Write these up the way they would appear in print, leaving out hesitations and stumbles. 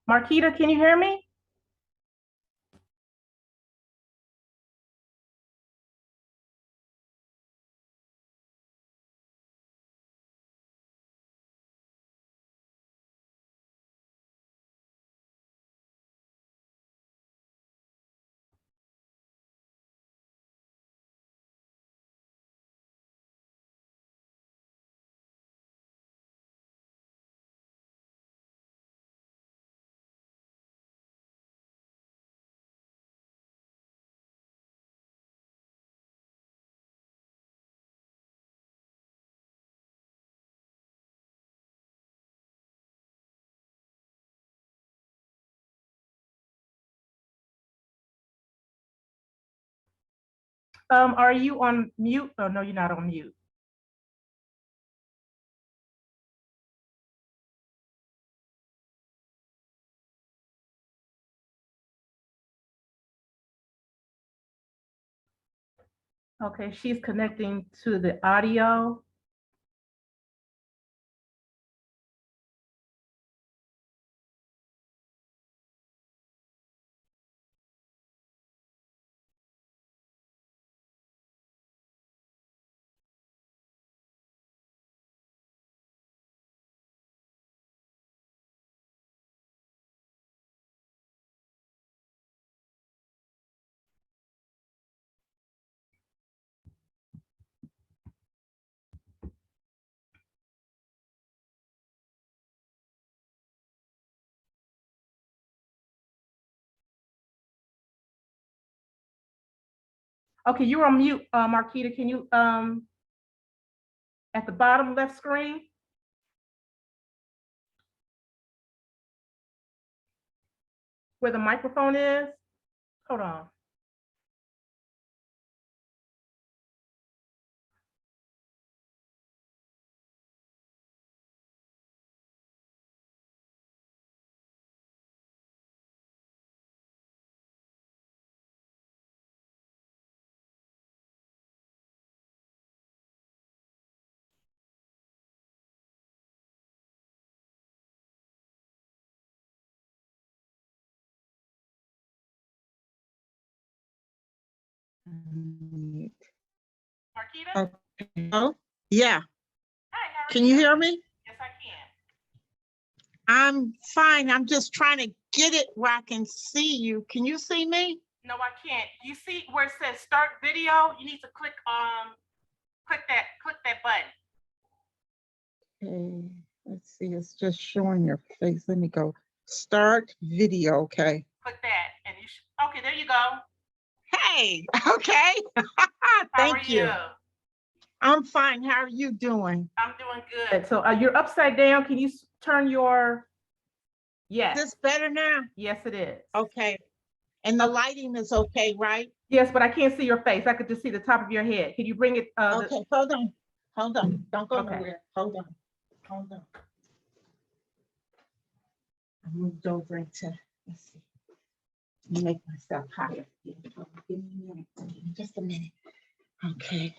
Marketa, can you hear me? Are you on mute? Oh, no, you're not on mute. Okay, she's connecting to the audio. Okay, you're on mute, Marketa. Can you, at the bottom left screen, where the microphone is? Hold on. Marketa? Okay. Oh, yeah. Hi, how are Can you hear me? Yes, I can. I'm fine. I'm just trying to get it where I can see you. Can you see me? No, I can't. You see where it says start video? You need to click that button. Okay. Let's see. It's just showing your face. Let me go. Start video. Okay. Click that, and you should. Okay, there you go. Hey. Okay. How are Thank you. I'm fine. How are you doing? I'm doing good. So you're upside down. Can you turn your? Yes. Is this better now? Yes, it is. Okay. And the lighting is okay, right? Yes, but I can't see your face. I could just see the top of your head. Can you bring it? Okay. Hold on. Hold on. Don't go Okay. nowhere. Hold on. Hold on. I moved over into. Let's see. Make myself higher. Give me a minute. Just a minute. Okay.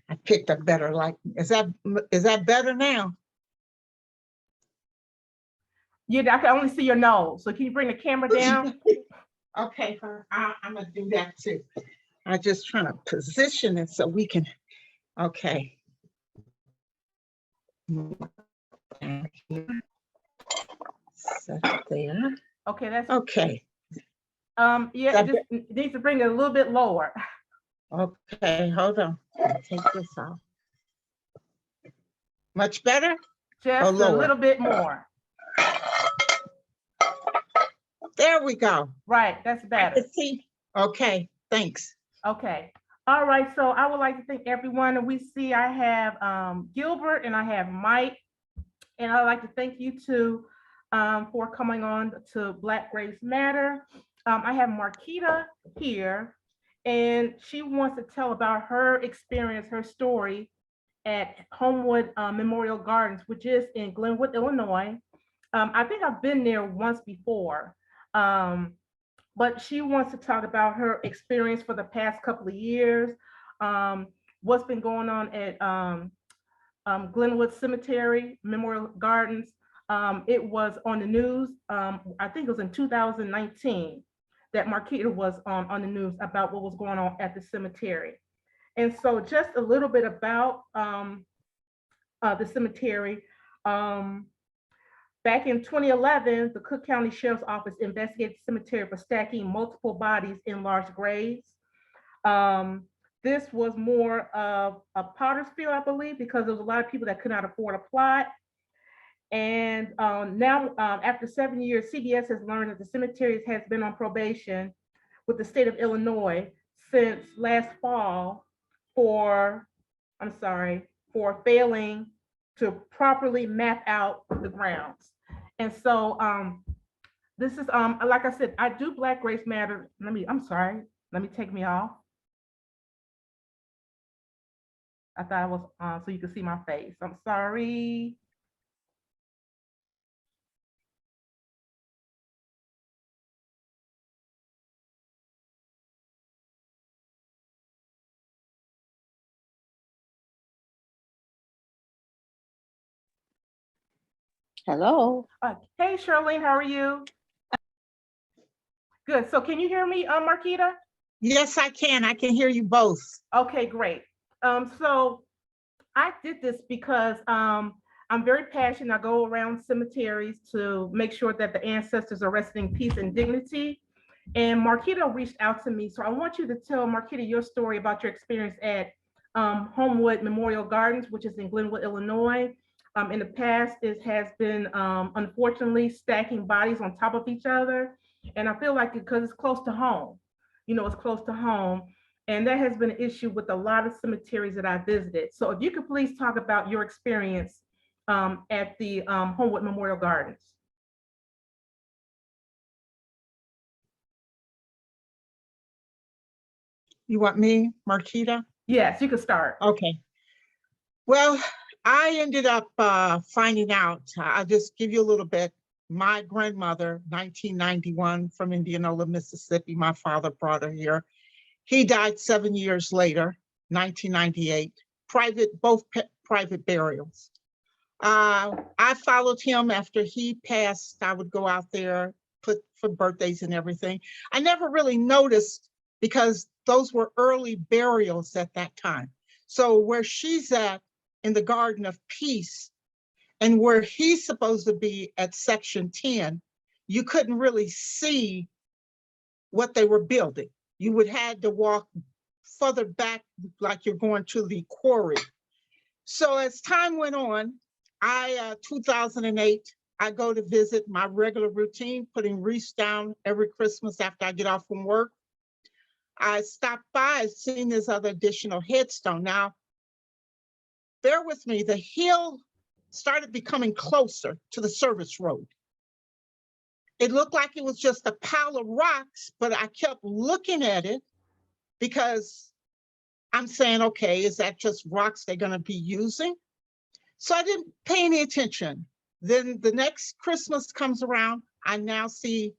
I picked a better light. Is that better now? Yeah, I can only see your nose. So can you bring the camera down? Okay, I'm gonna do that too. I'm just trying to position it so we can. Okay. Set it there. Okay, that's okay. Yeah, it just needs to bring it a little bit lower. Okay, hold on. Take this off. Much better? Just a little bit more. There we go. Right, that's better. See? Okay, thanks. Okay. All right, so I would like to thank everyone. And we see I have Gilbert and I have Mike. And I'd like to thank you too for coming on to Black Graves Matter. I have Marketa here, and she wants to tell about her experience, her story at Homewood Memorial Gardens, which is in Glenwood, Illinois. I think I've been there once before, but she wants to talk about her experience for the past couple of years, what's been going on at Glenwood Cemetery, Memorial Gardens. It was on the news. I think it was in 2019 that Marketa was on the news about what was going on at the cemetery. And so just a little bit about the cemetery. Back in 2011, the Cook County Sheriff's Office investigated the cemetery for stacking multiple bodies in large graves. This was more of a potter's field, I believe, because there was a lot of people that could not afford a plot. And now, after 7 years, CBS has learned that the cemetery has been on probation with the state of Illinois since last fall for failing to properly map out the grounds. And so this is, like I said, I do Black Graves Matter. Let me take me off. I thought I was so you could see my face. I'm sorry. Hello. Hey, Charlene, how are you? Good. So can you hear me, Marketa? Yes, I can. I can hear you both. Okay, great. So I did this because I'm very passionate. I go around cemeteries to make sure that the ancestors are resting in peace and dignity. And Marketa reached out to me. So I want you to tell Marketa your story about your experience at Homewood Memorial Gardens, which is in Glenwood, Illinois. In the past, it has been unfortunately stacking bodies on top of each other. And I feel like because it's close to home, it's close to home. And that has been an issue with a lot of cemeteries that I visited. So if you could please talk about your experience at the Homewood Memorial Gardens. You want me, Marketa? Yes, you could start. Okay. Well, I ended up finding out, I'll just give you a little bit. My grandmother, 1991, from Indianola, Mississippi, my father brought her here. He died 7 years later, 1998, both private burials. I followed him after he passed. I would go out there, put for birthdays and everything. I never really noticed because those were early burials at that time. So where she's at in the Garden of Peace and where he's supposed to be at Section 10, you couldn't really see what they were building. You would have to walk further back like you're going to the quarry. So as time went on, 2008, I go to visit my regular routine, putting wreaths down every Christmas after I get off from work. I stopped by, I've seen this other additional headstone. Now, bear with me, the hill started becoming closer to the service road. It looked like it was just a pile of rocks, but I kept looking at it because I'm saying, okay, is that just rocks they're gonna be using? So I didn't pay any attention. Then the next Christmas comes around, I now see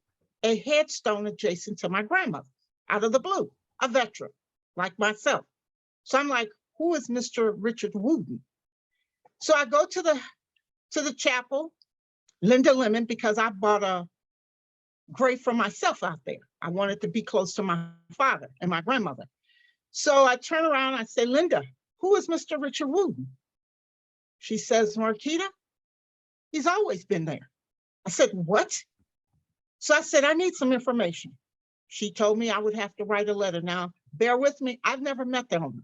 a headstone adjacent to my grandmother, out of the blue, a veteran like myself. So I'm like, who is Mr. Richard Wooten? So I go to the chapel, Linda Lemon, because I bought a grave for myself out there. I wanted to be close to my father and my grandmother. So I turn around, I say, Linda, who is Mr. Richard Wooten? She says, Marketa, he's always been there. I said, what? So I said, I need some information. She told me I would have to write a letter. Now, bear with me, I've never met the owner.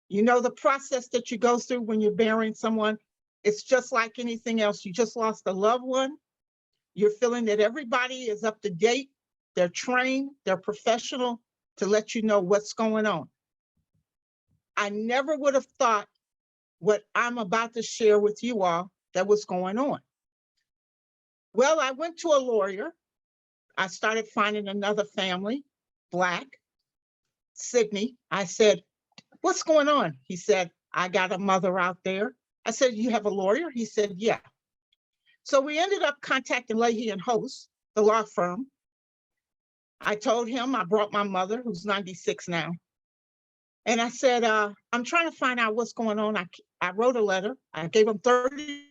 You know, the process that you go through when you're burying someone, it's just like anything else. You just lost a loved one. You're feeling that everybody is up to date, they're trained, they're professional to let you know what's going on. I never would have thought what I'm about to share with you all that was going on. Well, I went to a lawyer. I started finding another family, Black, Sydney. I said, what's going on? He said, I got a mother out there. I said, you have a lawyer? He said, yeah. So we ended up contacting Leahy and Host, the law firm. I told him I brought my mother, who's 96 now. And I said, I'm trying to find out what's going on. I wrote a letter. I gave them 30.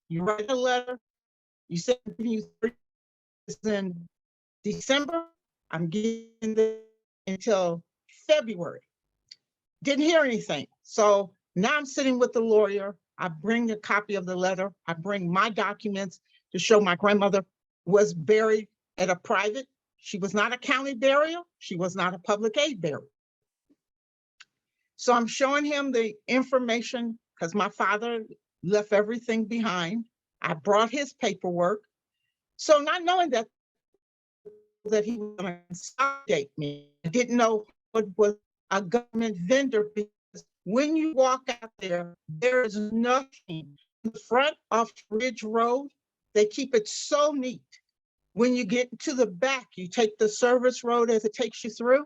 You write a letter. You said you 30 in December. I'm giving it until February. Didn't hear anything. So now I'm sitting with the lawyer. I bring a copy of the letter. I bring my documents to show my grandmother was buried at a private. She was not a county burial. She was not a public aid burial. So I'm showing him the information because my father left everything behind. I brought his paperwork. So not knowing that he was going to consolidate me, I didn't know what was a government vendor, because when you walk out there, there is nothing. In the front of Ridge Road, they keep it so neat. When you get to the back, you take the service road as it takes you through,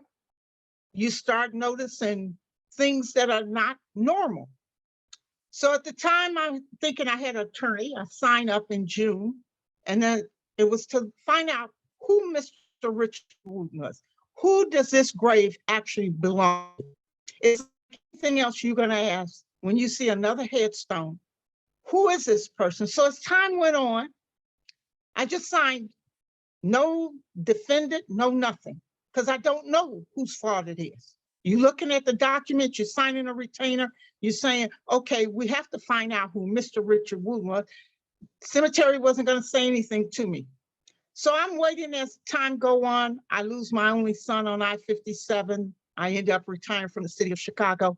you start noticing things that are not normal. So at the time, I'm thinking I had an attorney. I signed up in June, and then it was to find out who Mr. Richard Wooten was. Who does this grave actually belong to? Is anything else you're going to ask when you see another headstone? Who is this person? So as time went on, I just signed no defendant, no nothing, because I don't know whose fault it is. You're looking at the document, you're signing a retainer, you're saying, okay, we have to find out who Mr. Richard Wooten was. Cemetery wasn't going to say anything to me. So I'm waiting as time go on. I lose my only son on I-57. I end up retiring from the city of Chicago.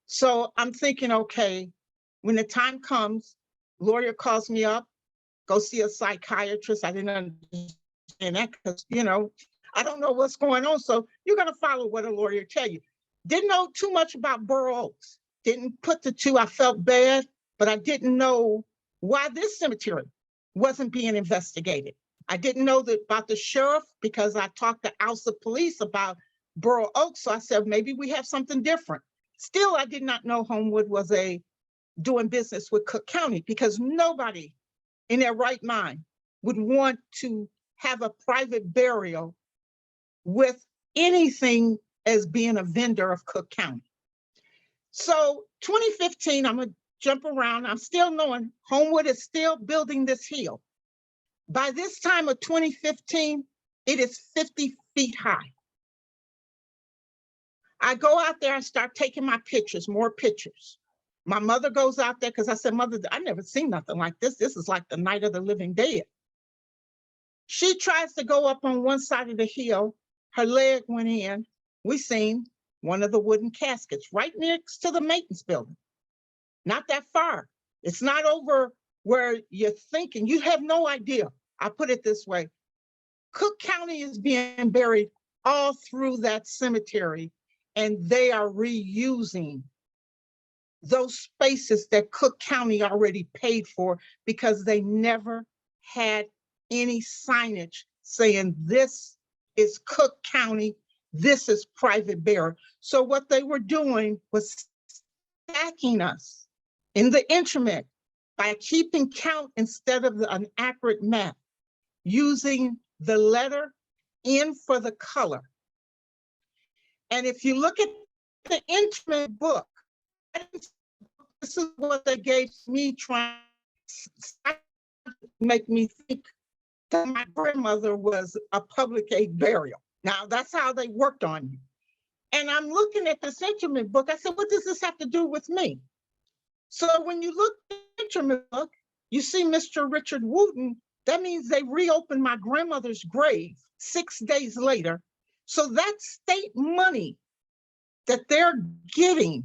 So I'm thinking, okay, when the time comes, lawyer calls me up, go see a psychiatrist. I didn't understand that because, I don't know what's going on. So you're going to follow what a lawyer tell you. Didn't know too much about Borough Oaks. Didn't put the two. I felt bad, but I didn't know why this cemetery wasn't being investigated. I didn't know about the sheriff because I talked to Alsa Police about Borough Oaks. So I said, maybe we have something different. Still, I did not know Homewood was doing business with Cook County, because nobody in their right mind would want to have a private burial with anything as being a vendor of Cook County. So 2015, I'm gonna jump around. I'm still knowing Homewood is still building this hill. By this time of 2015, it is 50 feet high. I go out there and start taking my pictures, more pictures. My mother goes out there because I said, Mother, I never seen nothing like this. This is like the night of the living dead. She tries to go up on one side of the hill. Her leg went in. We seen one of the wooden caskets right next to the maintenance building. Not that far. It's not over where you're thinking. You have no idea. I put it this way. Cook County is being buried all through that cemetery, and they are reusing those spaces that Cook County already paid for because they never had any signage saying this is Cook County, this is private burial. So what they were doing was stacking us in the instrument by keeping count instead of an accurate map, using the letter in for the color. And if you look at the instrument book, this is what they gave me, trying to make me think that my grandmother was a public aid burial. Now, that's how they worked on you. And I'm looking at this instrument book. I said, what does this have to do with me? So when you look at the instrument book, you see Mr. Richard Wooten. That means they reopened my grandmother's grave 6 days later. So that state money that they're getting,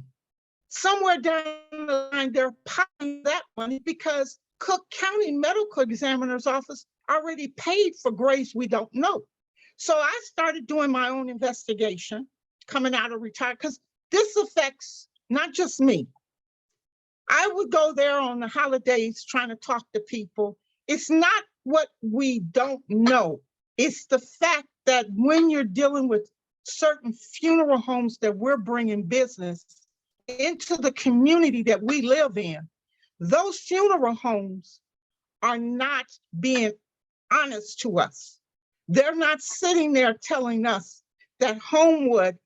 somewhere down the line, they're piling that money because Cook County Medical Examiner's Office already paid for graves we don't know. So I started doing my own investigation coming out of retirement, because this affects not just me. I would go there on the holidays trying to talk to people. It's not what we don't know. It's the fact that when you're dealing with certain funeral homes that we're bringing business into the community that we live in, those funeral homes are not being honest to us. They're not sitting there telling us that Homewood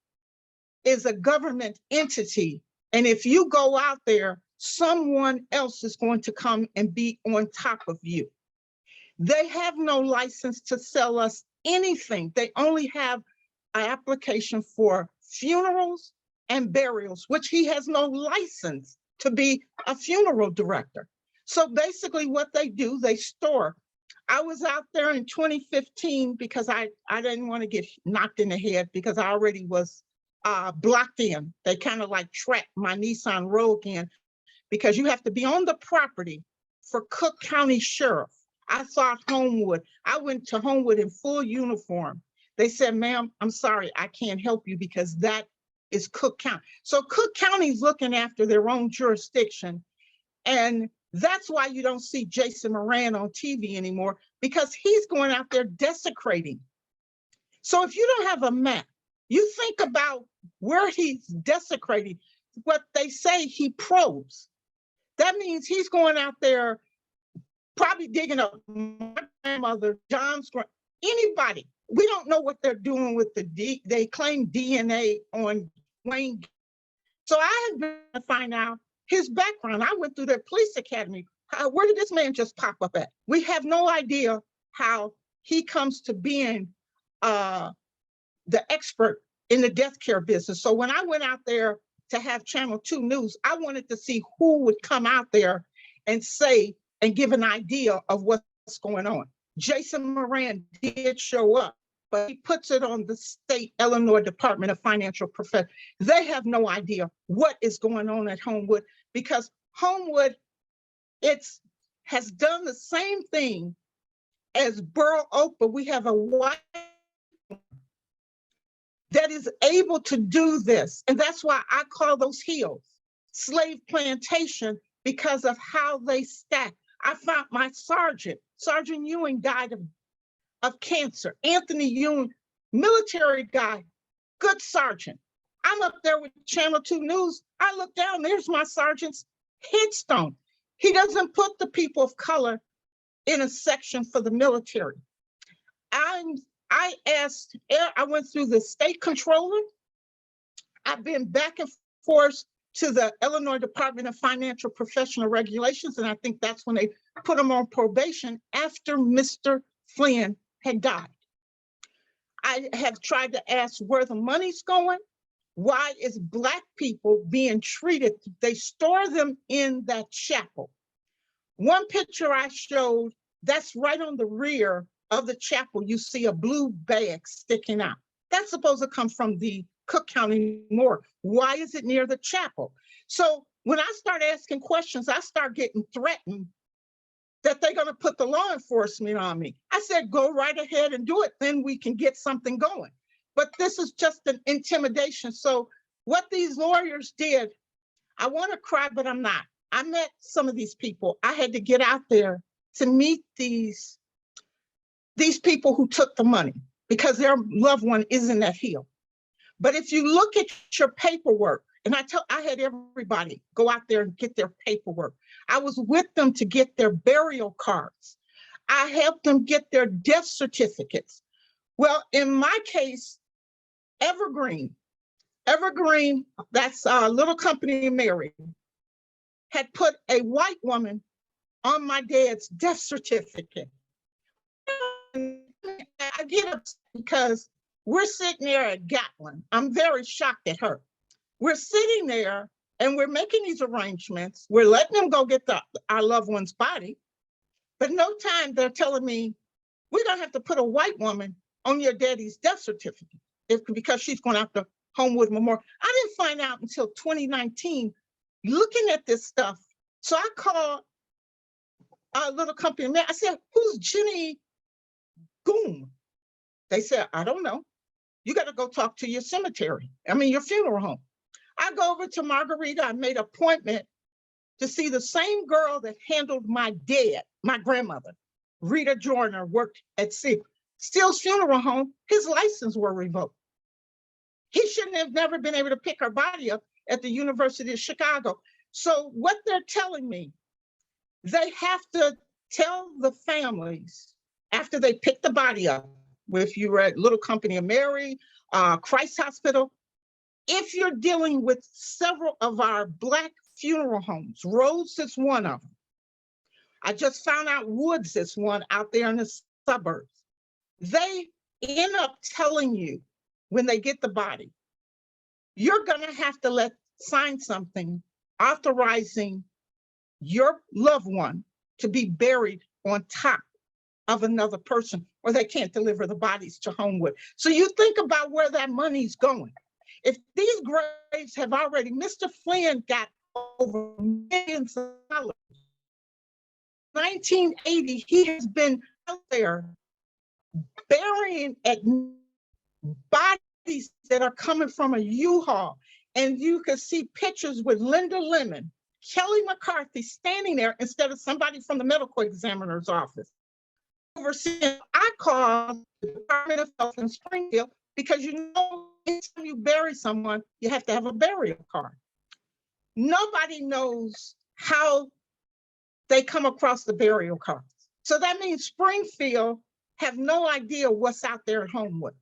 is a government entity. And if you go out there, someone else is going to come and be on top of you. They have no license to sell us anything. They only have an application for funerals and burials, which he has no license to be a funeral director. So basically what they do, they store. I was out there in 2015 because I didn't want to get knocked in the head because I already was blocked in. They kind of like tracked my Nissan Rogue in because you have to be on the property for Cook County Sheriff. I thought Homewood. I went to Homewood in full uniform. They said, ma'am, I'm sorry, I can't help you because that is Cook County. So Cook County's looking after their own jurisdiction. And that's why you don't see Jason Moran on TV anymore, because he's going out there desecrating. So if you don't have a map, you think about where he's desecrating, what they say he probes. That means he's going out there probably digging up my grandmother, John's, anybody. We don't know what they're doing with they claim DNA on Wayne. So I had to find out his background. I went through the police academy. Where did this man just pop up at? We have no idea how he comes to being the expert in the death care business. So when I went out there to have Channel 2 News, I wanted to see who would come out there and say and give an idea of what's going on. Jason Moran did show up, but he puts it on the state Illinois Department of Financial Profession. They have no idea what is going on at Homewood, because Homewood has done the same thing as Burl Oak, but we have a white that is able to do this. And that's why I call those hills slave plantation, because of how they stack. I found my Sergeant Ewing died of cancer. Anthony Ewing, military guy, good sergeant. I'm up there with Channel 2 News. I look down, there's my sergeant's headstone. He doesn't put the people of color in a section for the military. I went through the state controller. I've been back and forth to the Illinois Department of Financial Professional Regulations, and I think that's when they put him on probation after Mr. Flynn had died. I have tried to ask where the money's going. Why is Black people being treated? They store them in that chapel. One picture I showed, that's right on the rear of the chapel. You see a blue bag sticking out. That's supposed to come from the Cook County morgue. Why is it near the chapel? So when I start asking questions, I start getting threatened that they're going to put the law enforcement on me. I said, go right ahead and do it. Then we can get something going. But this is just an intimidation. So what these lawyers did, I want to cry, but I'm not. I met some of these people. I had to get out there to meet these people who took the money because their loved one is in that hill. But if you look at your paperwork, and I had everybody go out there and get their paperwork. I was with them to get their burial cards. I helped them get their death certificates. Well, in my case, Evergreen, that's a little company in Mary, had put a white woman on my dad's death certificate. I get upset because we're sitting there at Gatlin. I'm very shocked at her. We're sitting there and we're making these arrangements. We're letting them go get our loved one's body. But no time they're telling me, we're gonna have to put a white woman on your daddy's death certificate because she's going after Homewood Memorial. I didn't find out until 2019, looking at this stuff. So I called a little company. I said, who's Jenny Goom? They said, I don't know. You got to go talk to your your funeral home. I go over to Margarita. I made an appointment to see the same girl that handled my dad, my grandmother. Rita Joyner worked at Steele's funeral home. His license were revoked. He shouldn't have never been able to pick her body up at the University of Chicago. So what they're telling me, they have to tell the families after they pick the body up, if you were at Little Company of Mary, Christ Hospital, if you're dealing with several of our Black funeral homes, Rhodes is one of them. I just found out Woods is one out there in the suburbs. They end up telling you when they get the body, you're gonna have to sign something authorizing your loved one to be buried on top of another person, or they can't deliver the bodies to Homewood. So you think about where that money's going. If these graves have already, Mr. Flynn got over millions of dollars. 1980, he has been out there burying at bodies that are coming from a U-Haul. And you can see pictures with Linda Lemon, Kelly McCarthy standing there instead of somebody from the medical examiner's office. I called the Department of Health in Springfield because anytime you bury someone, you have to have a burial card. Nobody knows how they come across the burial cards. So that means Springfield have no idea what's out there at Homewood.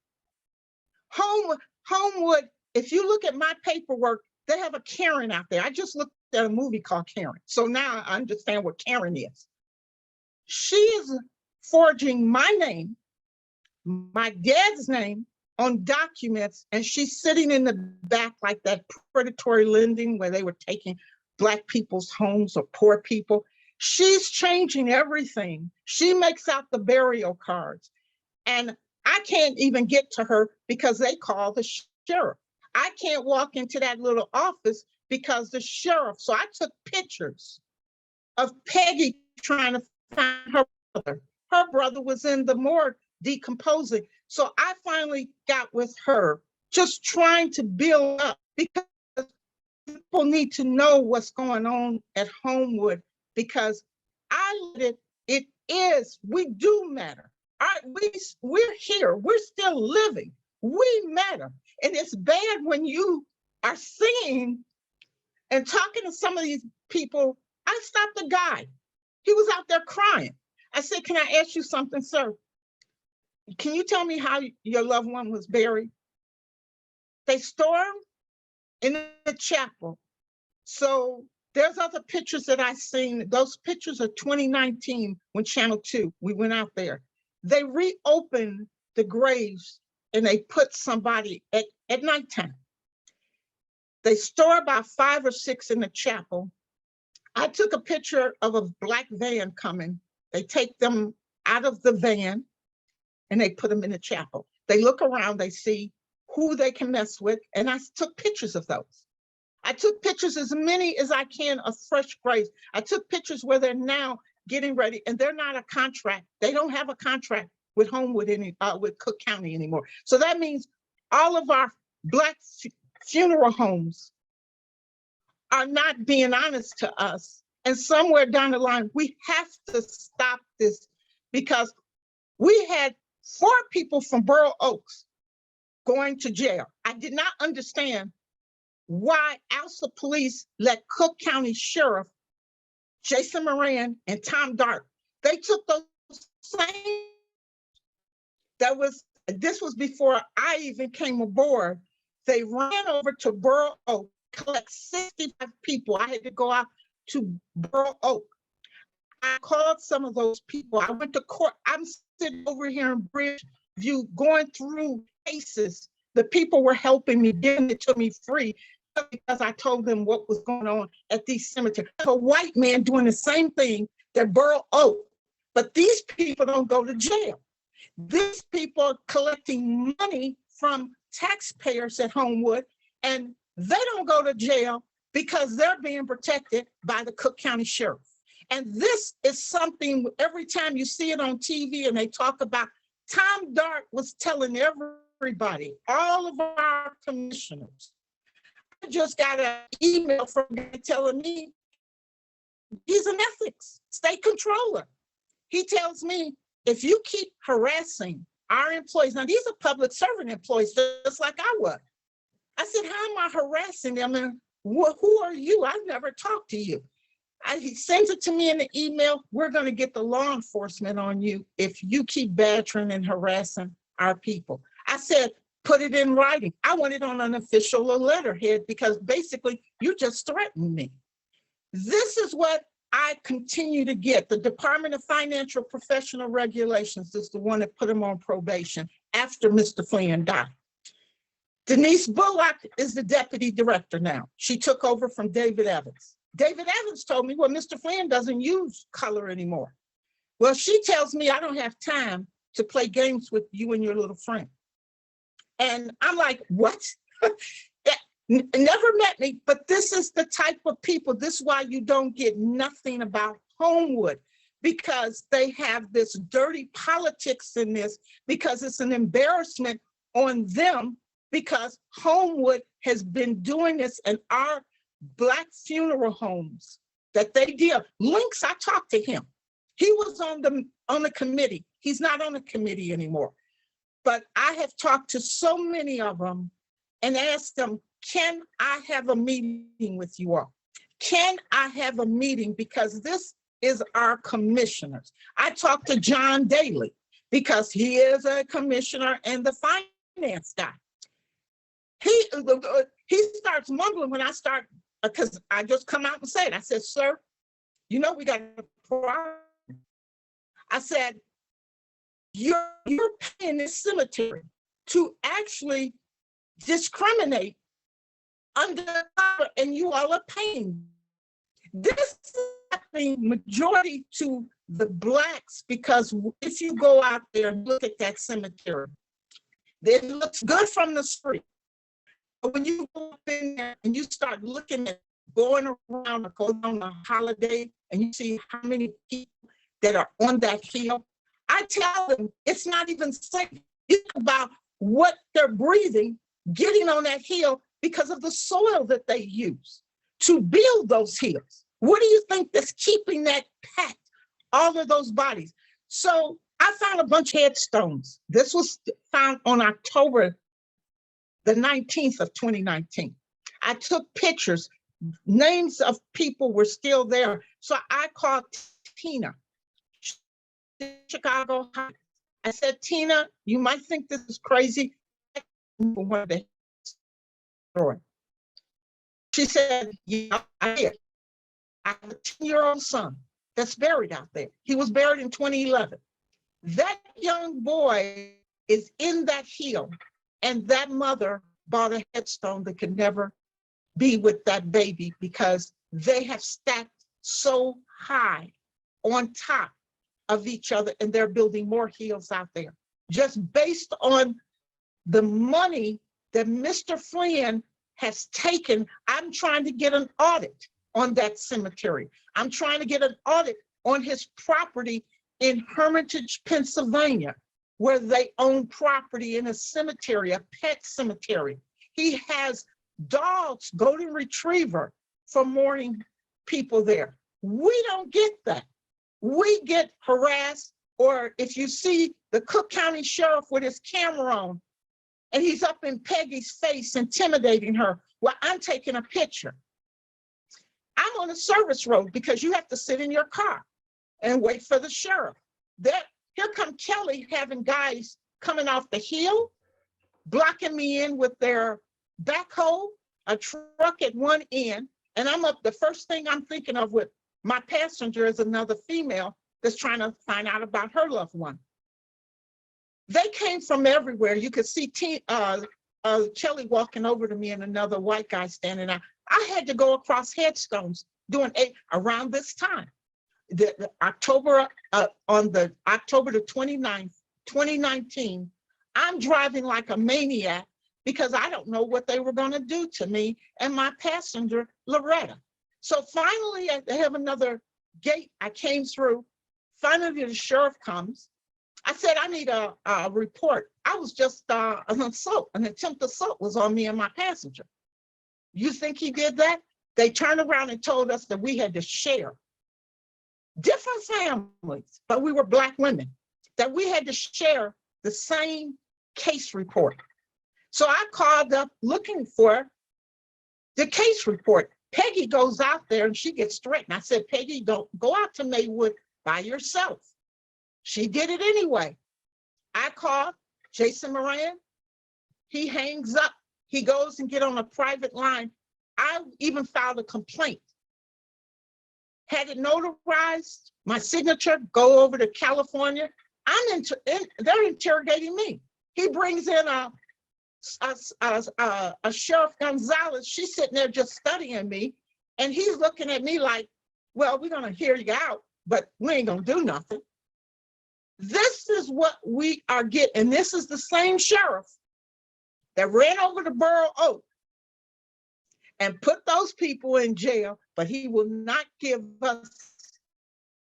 Homewood, if you look at my paperwork, they have a Karen out there. I just looked at a movie called Karen. So now I understand what Karen is. She is forging my name, my dad's name on documents, and she's sitting in the back like that predatory lending where they were taking Black people's homes or poor people. She's changing everything. She makes out the burial cards. And I can't even get to her because they call the sheriff. I can't walk into that little office because the sheriff. So I took pictures of Peggy trying to find her brother. Her brother was in the morgue decomposing. So I finally got with her, just trying to build up, because people need to know what's going on at Homewood, because we do matter. We're here, we're still living, we matter. And it's bad when you are singing and talking to some of these people. I stopped a guy, he was out there crying. I said, can I ask you something, sir? Can you tell me how your loved one was buried? They stormed in the chapel. So there's other pictures that I've seen. Those pictures are 2019 when Channel 2, we went out there. They reopened the graves and they put somebody at nighttime. They store about 5 or 6 in the chapel. I took a picture of a Black van coming. They take them out of the van and they put them in the chapel. They look around, they see who they can mess with, and I took pictures of those. I took pictures, as many as I can, of fresh graves. I took pictures where they're now getting ready, and they're not a contract. They don't have a contract with Homewood with Cook County anymore. So that means all of our Black funeral homes are not being honest to us. And somewhere down the line, we have to stop this, because we had 4 people from Borough Oaks going to jail. I did not understand why Alsa Police let Cook County Sheriff Jason Moran and Tom Dart, they took those same, this was before I even came aboard. They ran over to Borough Oak, collect 65 people. I had to go out to Borough Oak. I called some of those people. I went to court. I'm sitting over here in Bridgeview going through cases. The people were helping me, giving it to me free, because I told them what was going on at these cemeteries. A white man doing the same thing that Borough Oak, but these people don't go to jail. These people are collecting money from taxpayers at Homewood, and they don't go to jail because they're being protected by the Cook County Sheriff. And this is something, every time you see it on TV and they talk about, Tom Dart was telling everybody, all of our commissioners. I just got an email from him telling me he's an ethics state controller. He tells me, if you keep harassing our employees, now these are public servant employees, just like I was. I said, how am I harassing them? And who are you? I've never talked to you. He sends it to me in the email. We're going to get the law enforcement on you if you keep badgering and harassing our people. I said, put it in writing. I want it on an official letterhead because basically you just threatened me. This is what I continue to get. The Department of Financial Professional Regulations is the one that put him on probation after Mr. Flynn died. Denise Bullock is the deputy director now. She took over from David Evans. David Evans told me, well, Mr. Flynn doesn't use color anymore. Well, she tells me I don't have time to play games with you and your little friend. And I'm like, what? Never met me, but this is the type of people. This is why you don't get nothing about Homewood, because they have this dirty politics in this, because it's an embarrassment on them, because Homewood has been doing this in our Black funeral homes that they deal. Links, I talked to him. He was on the committee. He's not on the committee anymore. But I have talked to so many of them and asked them, can I have a meeting with you all? Can I have a meeting? Because this is our commissioners. I talked to John Daly because he is a commissioner and the finance guy. He starts mumbling when I start, because I just come out and say it. I said, sir, you know, we got a problem. I said, you're paying this cemetery to actually discriminate under color, and you all are paying. This is happening majority to the Blacks, because if you go out there and look at that cemetery, it looks good from the street. But when you go up in there and you start looking at going around or going on a holiday and you see how many people that are on that hill, I tell them it's not even safe. Think about what they're breathing, getting on that hill because of the soil that they use to build those hills. What do you think that's keeping that packed, all of those bodies? So I found a bunch of headstones. This was found on October the 19th of 2019. I took pictures, names of people were still there. So I called Tina, Chicago. I said, Tina, you might think this is crazy. She said, yeah, I did. I have a 10-year-old son that's buried out there. He was buried in 2011. That young boy is in that hill, and that mother bought a headstone that could never be with that baby because they have stacked so high on top of each other, and they're building more hills out there just based on the money that Mr. Flynn has taken. I'm trying to get an audit on that cemetery. I'm trying to get an audit on his property in Hermitage, Pennsylvania, where they own property in a cemetery, a pet cemetery. He has dogs, golden retriever, for mourning people there. We don't get that. We get harassed, or if you see the Cook County Sheriff with his camera on, and he's up in Peggy's face intimidating her, well, I'm taking a picture. I'm on a service road because you have to sit in your car and wait for the sheriff. Here come Kelly having guys coming off the hill, blocking me in with their backhoe, a truck at one end, and I'm up. The first thing I'm thinking of with my passenger is another female that's trying to find out about her loved one. They came from everywhere. You could see Kelly walking over to me and another white guy standing out. I had to go across headstones around this time. On the October the 29th, 2019, I'm driving like a maniac because I don't know what they were going to do to me and my passenger, Loretta. So finally, I have another gate I came through. Finally, the sheriff comes. I said, I need a report. I was just an attempt assault was on me and my passenger. You think he did that? They turned around and told us that we had to share different families, but we were Black women, that we had to share the same case report. So I called up looking for the case report. Peggy goes out there and she gets threatened. I said, Peggy, don't go out to Maywood by yourself. She did it anyway. I called Jason Moran. he hangs up, he goes and get on a private line. I even filed a complaint. Had it notarized, my signature, go over to California. They're interrogating me. He brings in a Sheriff Gonzalez. She's sitting there just studying me. And he's looking at me like, well, we're going to hear you out, but we ain't going to do nothing. This is what we are getting. And this is the same sheriff that ran over to Borough Oak and put those people in jail, but he will not give us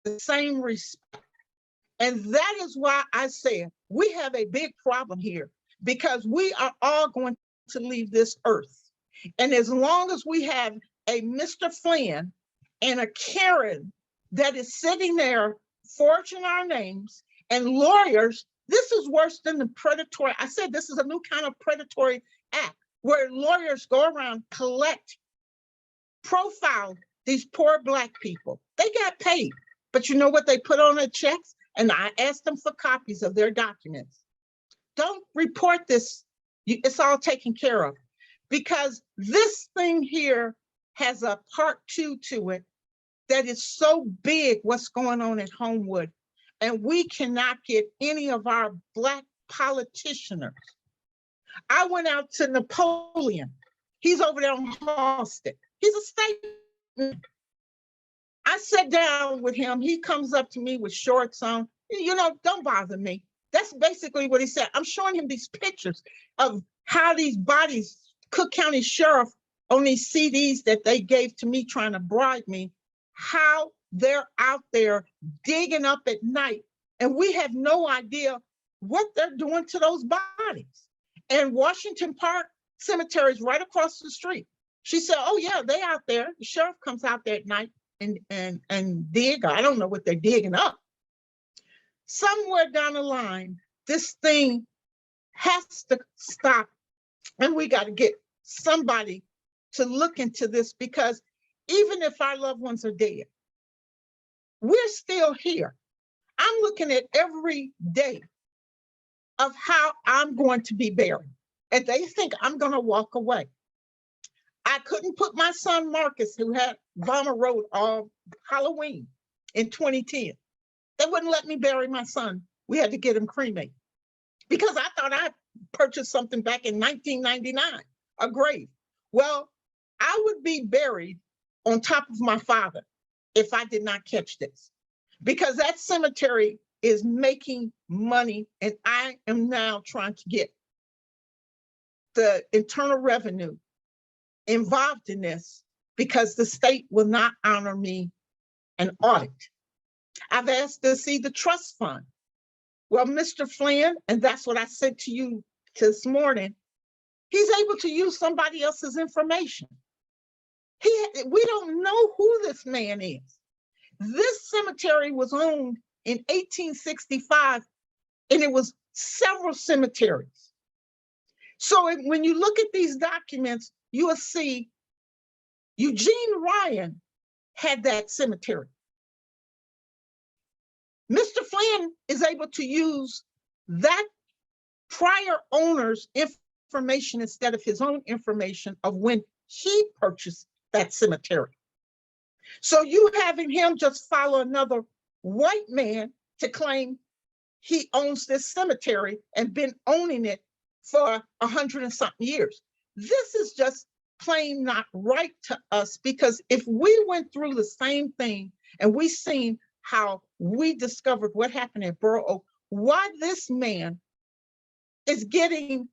the same respect. And that is why I said we have a big problem here, because we are all going to leave this earth. And as long as we have a Mr. Flynn and a Karen that is sitting there forging our names, and lawyers, this is worse than the predatory. I said this is a new kind of predatory act where lawyers go around, collect, profile these poor Black people. They got paid, but you know what they put on their checks? And I asked them for copies of their documents. Don't report this. It's all taken care of, because this thing here has a part 2 to it that is so big, what's going on at Homewood. And we cannot get any of our Black politicians. I went out to Napoleon. He's over there on Halsted. He's a state. I sat down with him. He comes up to me with shorts on. You know, don't bother me. That's basically what he said. I'm showing him these pictures of how these bodies, Cook County Sheriff, on these CDs that they gave to me trying to bribe me, how they're out there digging up at night, and we have no idea what they're doing to those bodies. And Washington Park Cemetery is right across the street. She said, oh yeah, they out there. The sheriff comes out there at night and dig. I don't know what they're digging up. Somewhere down the line, this thing has to stop, and we got to get somebody to look into this, because even if our loved ones are dead, we're still here. I'm looking at every day of how I'm going to be buried, and they think I'm going to walk away. I couldn't put my son Marcus, who had Vama Road all Halloween in 2010. They wouldn't let me bury my son. We had to get him cremated, because I thought I purchased something back in 1999, a grave. Well, I would be buried on top of my father if I did not catch this, because that cemetery is making money, and I am now trying to get the Internal Revenue involved in this, because the state will not honor me an audit. I've asked to see the trust fund. Well, Mr. Flynn, and that's what I said to you this morning, he's able to use somebody else's information. We don't know who this man is. This cemetery was owned in 1865, and it was several cemeteries. So when you look at these documents, you will see Eugene Ryan had that cemetery. Mr. Flynn is able to use that prior owner's information instead of his own information of when he purchased that cemetery. So you having him just follow another white man to claim he owns this cemetery and been owning it for 100 and something years. This is just plain not right to us, because if we went through the same thing and we seen how we discovered what happened at Borough Oak, why this man is getting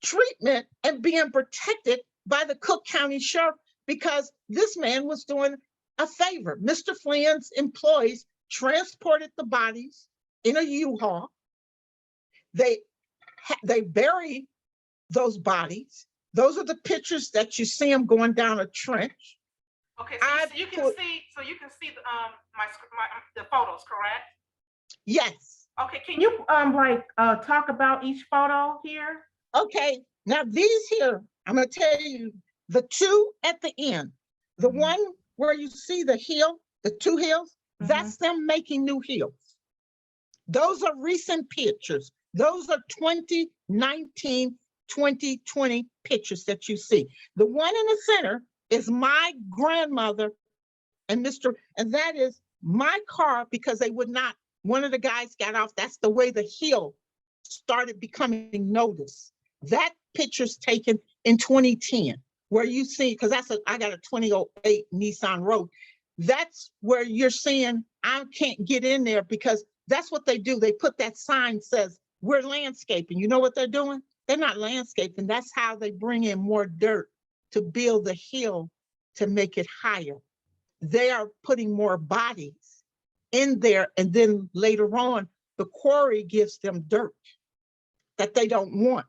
treatment and being protected by the Cook County Sheriff, because this man was doing a favor. Mr. Flynn's employees transported the bodies in a U-Haul. They buried those bodies. Those are the pictures that you see them going down a trench. Okay, so you can see the photos, correct? Yes. Okay, can you talk about each photo here? Okay, now these here, I'm gonna tell you the two at the end. The one where you see the hill, the two hills, that's them making new hills. Those are recent pictures. Those are 2019 2020 pictures that you see. The one in the center is my grandmother and and that is my car because they would not, one of the guys got off. That's the way the hill started becoming noticed. That picture's taken in 2010, where you see, because I got a 2008 Nissan Rogue. That's where you're seeing I can't get in there because that's what they do. They put that sign says, we're landscaping. You know what they're doing? They're not landscaping. That's how they bring in more dirt to build the hill to make it higher. They are putting more bodies in there. And then later on, the quarry gives them dirt that they don't want.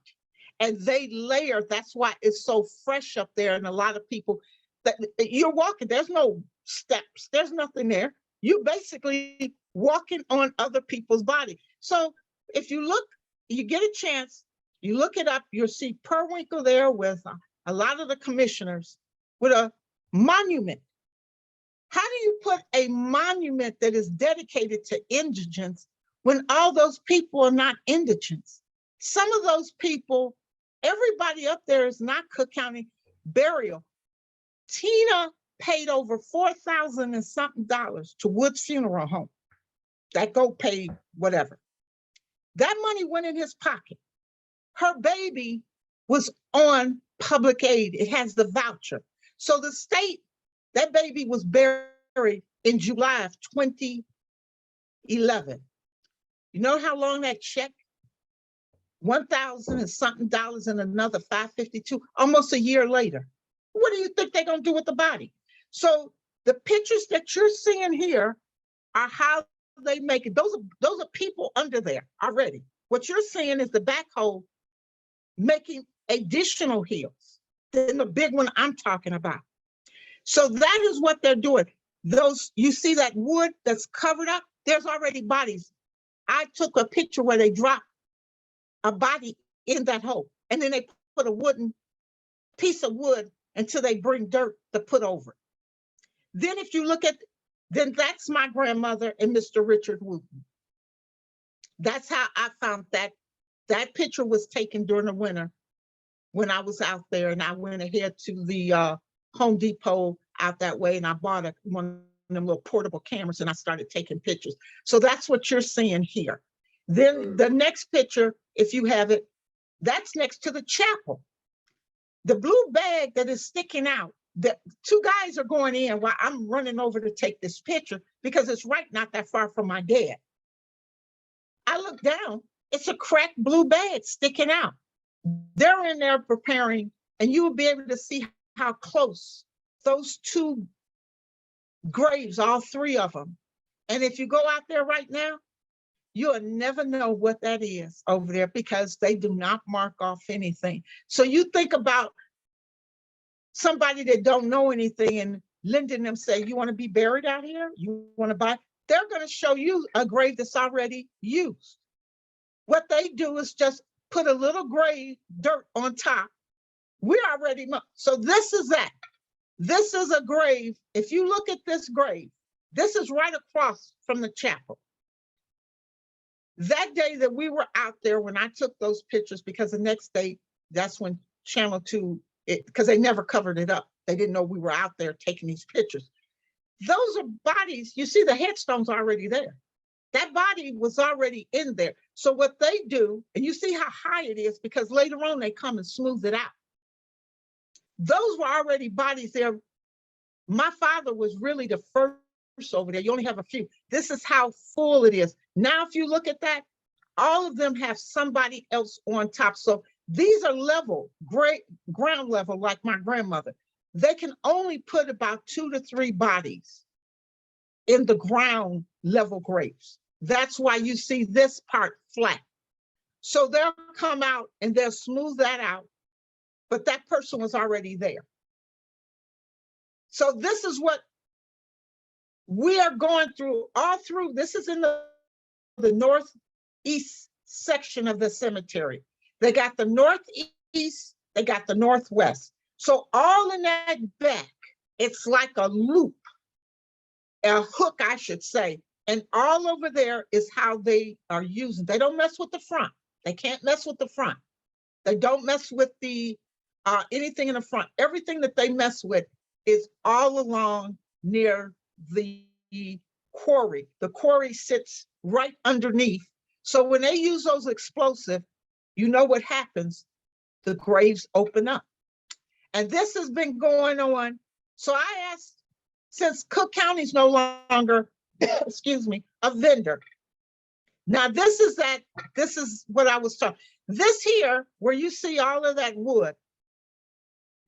And they layer, that's why it's so fresh up there. And a lot of people, that you're walking, there's no steps, there's nothing there. You basically walking on other people's body. So if you look, you get a chance, you look it up, you'll see Periwinkle there with a lot of the commissioners with a monument. How do you put a monument that is dedicated to indigents when all those people are not indigents? Some of those people, everybody up there is not Cook County burial. Tina paid over $4,000 and something to Wood's Funeral Home. That go paid whatever. That money went in his pocket. Her baby was on public aid. It has the voucher. So the state, that baby was buried in July of 2011. You know how long that check? $1,000 and something and another $552, almost a year later. What do you think they're gonna do with the body? So the pictures that you're seeing here are how they make it. Those are people under there already. What you're seeing is the backhoe making additional hills than the big one I'm talking about. So that is what they're doing. Those, you see that wood that's covered up, there's already bodies. I took a picture where they dropped a body in that hole, and then they put a wooden piece of wood until they bring dirt to put over it. Then if you look at, then that's my grandmother and Mr. Richard Wooten. That's how I found that. That picture was taken during the winter when I was out there, and I went ahead to the Home Depot out that way, and I bought one of them little portable cameras, and I started taking pictures. So that's what you're seeing here. Then the next picture, if you have it, that's next to the chapel. The blue bag that is sticking out, the two guys are going in while I'm running over to take this picture because it's right not that far from my dad. I look down, it's a cracked blue bag sticking out. They're in there preparing, and you will be able to see how close those two graves, all three of them. And if you go out there right now, you'll never know what that is over there because they do not mark off anything. So you think about somebody that don't know anything and lending them, say, you want to be buried out here? You want to buy? They're going to show you a grave that's already used. What they do is just put a little grave dirt on top. We're already, so this is that. This is a grave. If you look at this grave, this is right across from the chapel. That day that we were out there, when I took those pictures, because the next day, that's when Channel 2, because they never covered it up. They didn't know we were out there taking these pictures. Those are bodies. You see the headstones already there. That body was already in there. So what they do, and you see how high it is, because later on they come and smooth it out. Those were already bodies there. My father was really the first over there. You only have a few. This is how full it is. Now, if you look at that, all of them have somebody else on top. So these are level, great ground level, like my grandmother. They can only put about 2 to 3 bodies in the ground level graves. That's why you see this part flat. So they'll come out and they'll smooth that out, but that person was already there. So this is what we are going through all through. This is in the northeast section of the cemetery. They got the northeast, they got the northwest. So all in that back, it's like a loop, a hook, I should say. And all over there is how they are using. They don't mess with the front. They can't mess with the front. They don't mess with the anything in the front. Everything that they mess with is all along near the quarry. The quarry sits right underneath. So when they use those explosives, you know what happens? The graves open up. And this has been going on. So I asked, since Cook County is no longer, excuse me, a vendor. Now this is what I was talking. This here, where you see all of that wood,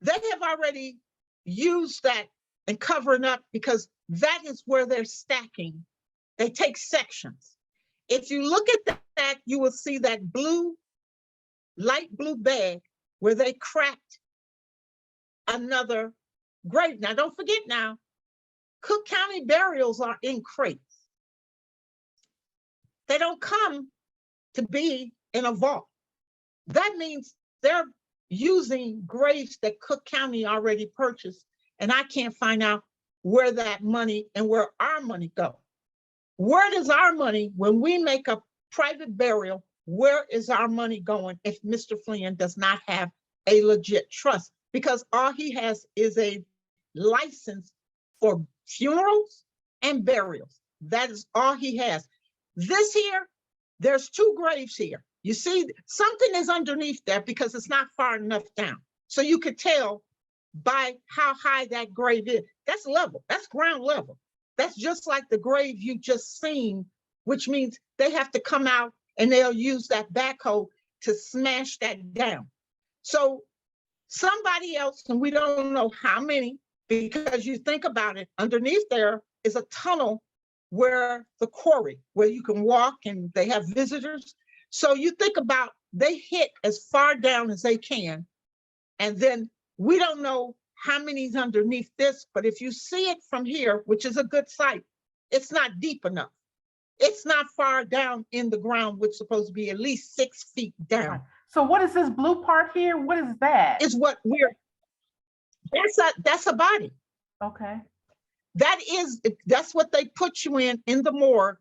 they have already used that and covering up because that is where they're stacking. They take sections. If you look at that, you will see that blue, light blue bag where they cracked another grave. Now, don't forget now, Cook County burials are in crates. They don't come to be in a vault. That means they're using graves that Cook County already purchased, and I can't find out where that money and where our money go. Where does our money, when we make a private burial, where is our money going if Mr. Flynn does not have a legit trust? Because all he has is a license for funerals and burials. That is all he has. This here, there's two graves here. You see, something is underneath there because it's not far enough down. So you could tell by how high that grave is. That's level, that's ground level. That's just like the grave you just seen, which means they have to come out and they'll use that backhoe to smash that down. So somebody else, and we don't know how many, because you think about it, underneath there is a tunnel where the quarry, where you can walk and they have visitors. So you think about, they hit as far down as they can. And then we don't know how many's underneath this, but if you see it from here, which is a good site, it's not deep enough. It's not far down in the ground, which is supposed to be at least 6 feet down. So what is this blue part here? What is that? Is what that's a body. Okay. That's what they put you in the morgue.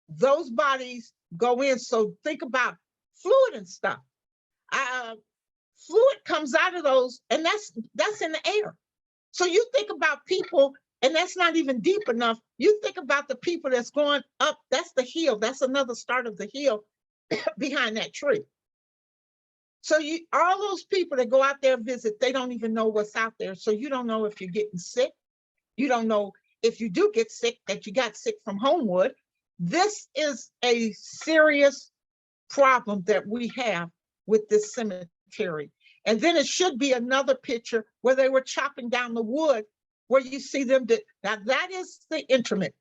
Those bodies go in. So think about fluid and stuff. Fluid comes out of those, and that's in the air. So you think about people, and that's not even deep enough. You think about the people that's going up, that's the hill. That's another start of the hill behind that tree. So all those people that go out there and visit, they don't even know what's out there. So you don't know if you're getting sick. You don't know if you do get sick, that you got sick from Homewood. This is a serious problem that we have with this cemetery. And then it should be another picture where they were chopping down the wood, where you see them. Now that is the interment.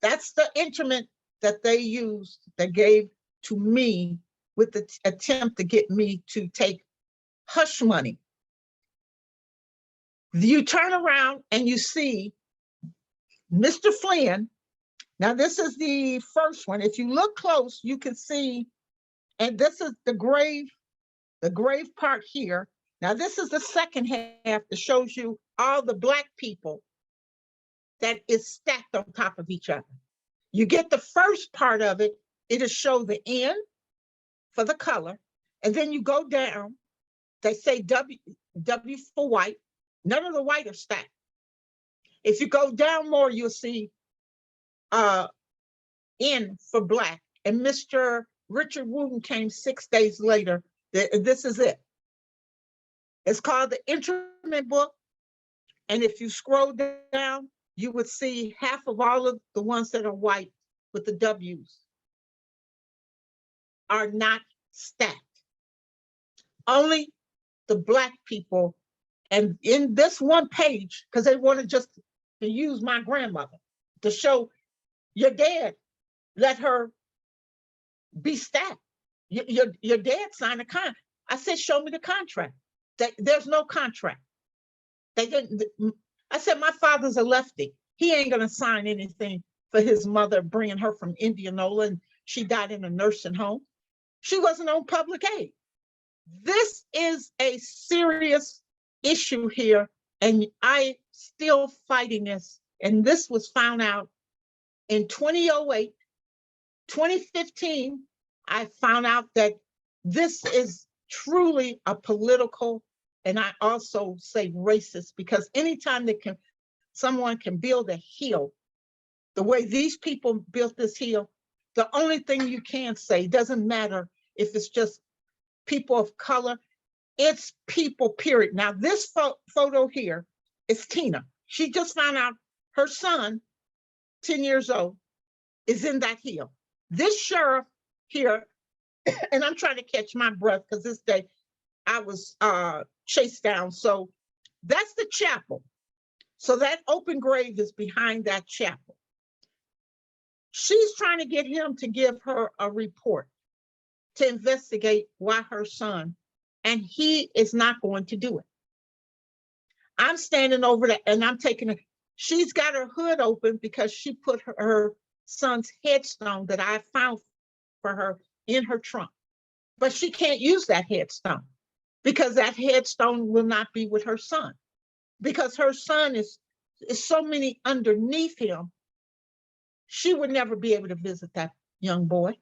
That's the interment that they used, that gave to me with the attempt to get me to take hush money. You turn around and you see Mr. Flynn. Now this is the first one. If you look close, you can see, and this is the grave part here. Now this is the second half that shows you all the Black people that is stacked on top of each other. You get the first part of it, it'll show the end for the color, and then you go down, they say W for white. None of the white are stacked. If you go down more, you'll see N for Black. And Mr. Richard Wooten came 6 days later. This is it. It's called the Interment Book. And if you scroll down, you would see half of all of the ones that are white with the W's are not stacked. Only the Black people. And in this one page, because they wanted just to use my grandmother to show your dad let her be stacked. Your dad signed a contract. I said, show me the contract. There's no contract. They didn't. I said, my father's a lefty. He ain't gonna sign anything for his mother bringing her from Indianola, and she died in a nursing home. She wasn't on public aid. This is a serious issue here, and I still fighting this. And this was found out in 2008, 2015. I found out that this is truly a political, and I also say racist, because anytime that someone can build a hill the way these people built this hill, the only thing you can say, doesn't matter if it's just people of color, it's people, period. Now, this photo here is Tina. She just found out her son, 10 years old, is in that hill. This sheriff here, and I'm trying to catch my breath because this day I was chased down. So that's the chapel. So that open grave is behind that chapel. She's trying to get him to give her a report to investigate why her son, and he is not going to do it. I'm standing over there and I'm taking it. She's got her hood open because she put her son's headstone that I found for her in her trunk. But she can't use that headstone because that headstone will not be with her son, because her son is so many underneath him. She would never be able to visit that young boy.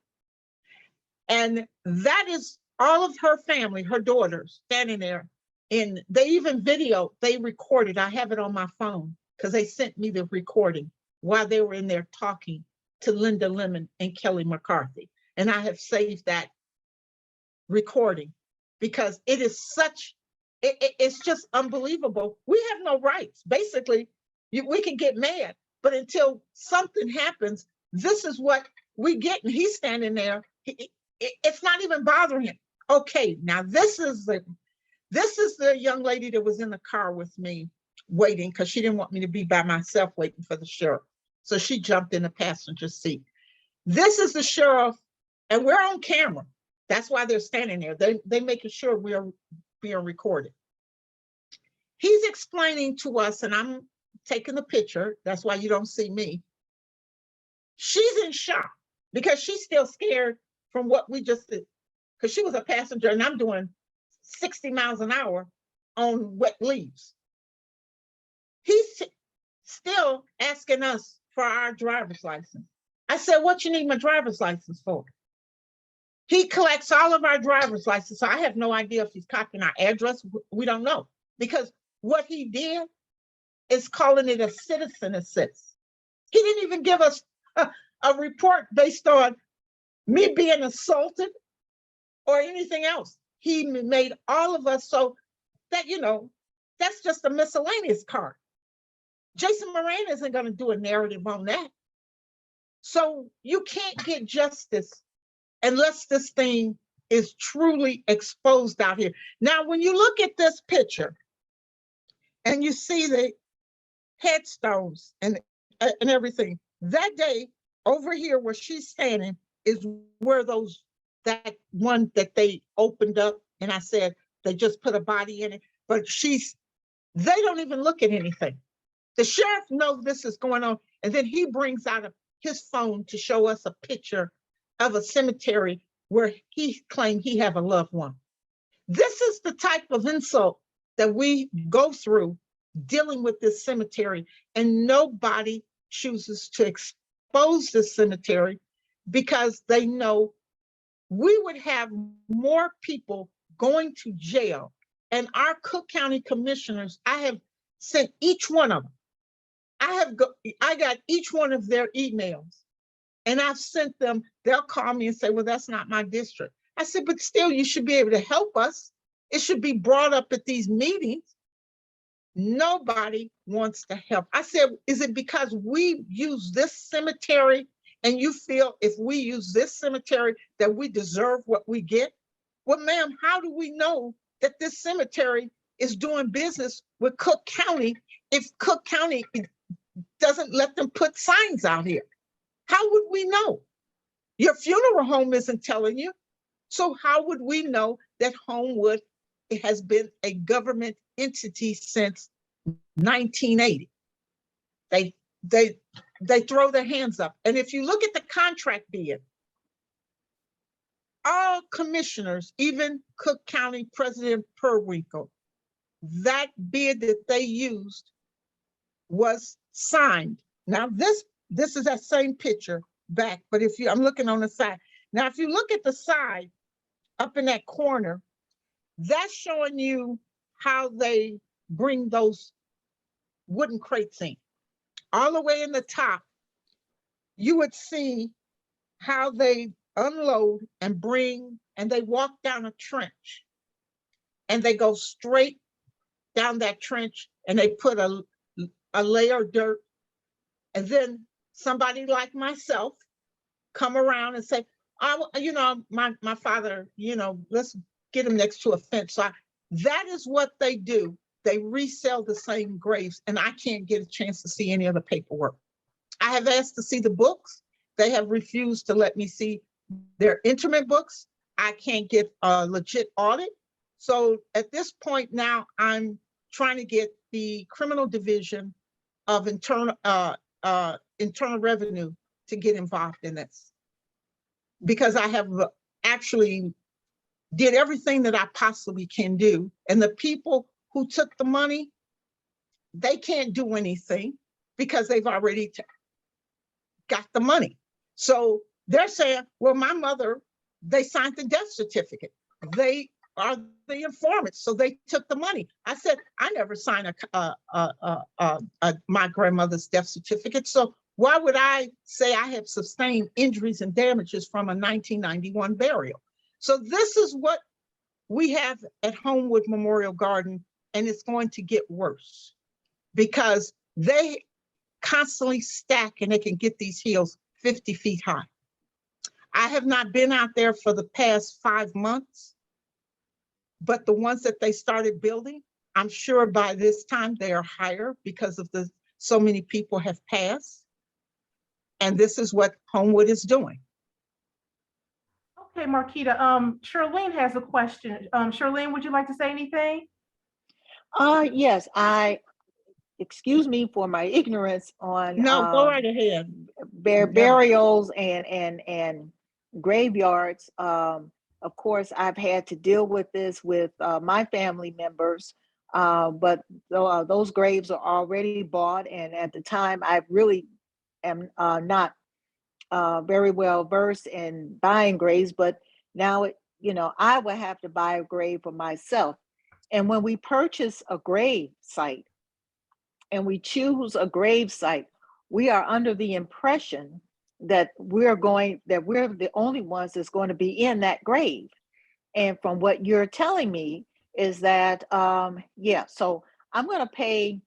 And that is all of her family, her daughters standing there. And they even they recorded. I have it on my phone because they sent me the recording while they were in there talking to Linda Lemon and Kelly McCarthy. And I have saved that recording because it is it's just unbelievable. We have no rights. Basically, we can get mad, but until something happens, this is what we get. And he's standing there. It's not even bothering him. Okay, now this is the young lady that was in the car with me waiting because she didn't want me to be by myself waiting for the sheriff. So she jumped in the passenger seat. This is the sheriff, and we're on camera. That's why they're standing there. They making sure we are being recorded. He's explaining to us, and I'm taking the picture. That's why you don't see me. She's in shock because she's still scared from what we just did. Because she was a passenger and I'm doing 60 miles an hour on wet leaves. He's still asking us for our driver's license. I said, what you need my driver's license for? He collects all of our driver's license. So I have no idea if he's copying our address. We don't know. Because what he did is calling it a citizen assist. He didn't even give us a report based on me being assaulted or anything else. He made all of us so that, that's just a miscellaneous card. Jason Moran isn't going to do a narrative on that. So you can't get justice unless this thing is truly exposed out here. Now, when you look at this picture and you see the headstones and everything, that day over here where she's standing is where that one that they opened up, and I said they just put a body in it, but they don't even look at anything. The sheriff knows this is going on, and then he brings out his phone to show us a picture of a cemetery where he claimed he have a loved one. This is the type of insult that we go through dealing with this cemetery, and nobody chooses to expose this cemetery because they know we would have more people going to jail. And our Cook County commissioners, I have sent each one of them. I got each one of their emails, and I've sent them. They'll call me and say, well, that's not my district. I said, but still, you should be able to help us. It should be brought up at these meetings. Nobody wants to help. I said, is it because we use this cemetery and you feel if we use this cemetery that we deserve what we get? Well, ma'am, how do we know that this cemetery is doing business with Cook County if Cook County doesn't let them put signs out here? How would we know? Your funeral home isn't telling you. So how would we know that Homewood has been a government entity since 1980? They throw their hands up. And if you look at the contract bid, all commissioners, even Cook County President Perwinkle, that bid that they used was signed. Now this is that same picture back, but I'm looking on the side. Now, if you look at the side up in that corner, That's showing you how they bring those wooden crates in. All the way in the top, you would see how they unload and bring, and they walk down a trench, and they go straight down that trench, and they put a layer of dirt, and then somebody like myself come around and say, my father, let's get him next to a fence. So that is what they do. They resell the same graves, and I can't get a chance to see any of the paperwork. I have asked to see the books. They have refused to let me see their intimate books. I can't get a legit audit. So at this point now, I'm trying to get the criminal division of internal revenue to get involved in this, because I have actually did everything that I possibly can do. And the people who took the money, they can't do anything because they've already got the money. So they're saying, well, my mother, they signed the death certificate. They are the informants, so they took the money. I said, I never signed my grandmother's death certificate. So why would I say I have sustained injuries and damages from a 1991 burial? So this is what we have at Homewood Memorial Garden, and it's going to get worse because they constantly stack, and they can get these hills 50 feet high. I have not been out there for the past 5 months, but the ones that they started building, I'm sure by this time they are higher because of so many people have passed. And this is what Homewood is doing. Okay, Marketa, Charlene has a question. Charlene, would you like to say anything? Yes, excuse me for my ignorance on No, go right ahead. burials and graveyards. Of course, I've had to deal with this with my family members, but those graves are already bought. And at the time, I really am not very well versed in buying graves, but now I would have to buy a grave for myself. And when we purchase a grave site and we choose a grave site, we are under the impression that we're the only ones that's going to be in that grave. And from what you're telling me is that, so I'm going to pay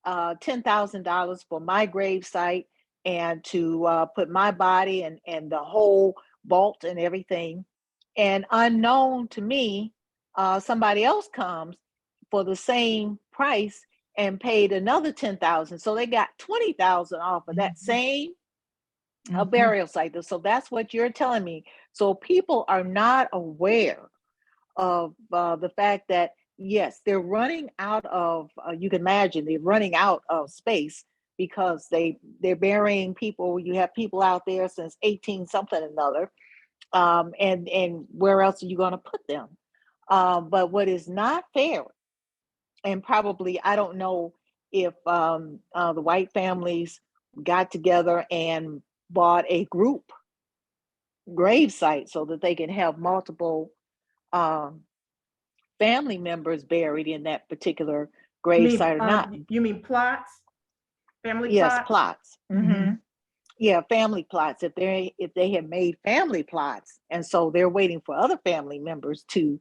$10,000 for my grave site and to put my body and the whole vault and everything. And unknown to me, somebody else comes for the same price and paid another $10,000. So they got $20,000 off of that same burial site. So that's what you're telling me. So people are not aware of the fact that, yes, they're running out of, you can imagine, they're running out of space because they're burying people. You have people out there since 18 something another. And where else are you going to put them? But what is not fair, and probably, I don't know if the white families got together and bought a group grave site so that they can have multiple family members buried in that particular grave site or not. You mean plots? Family yes, plots? plots. Yeah, family plots. If they have made family plots, and so they're waiting for other family members to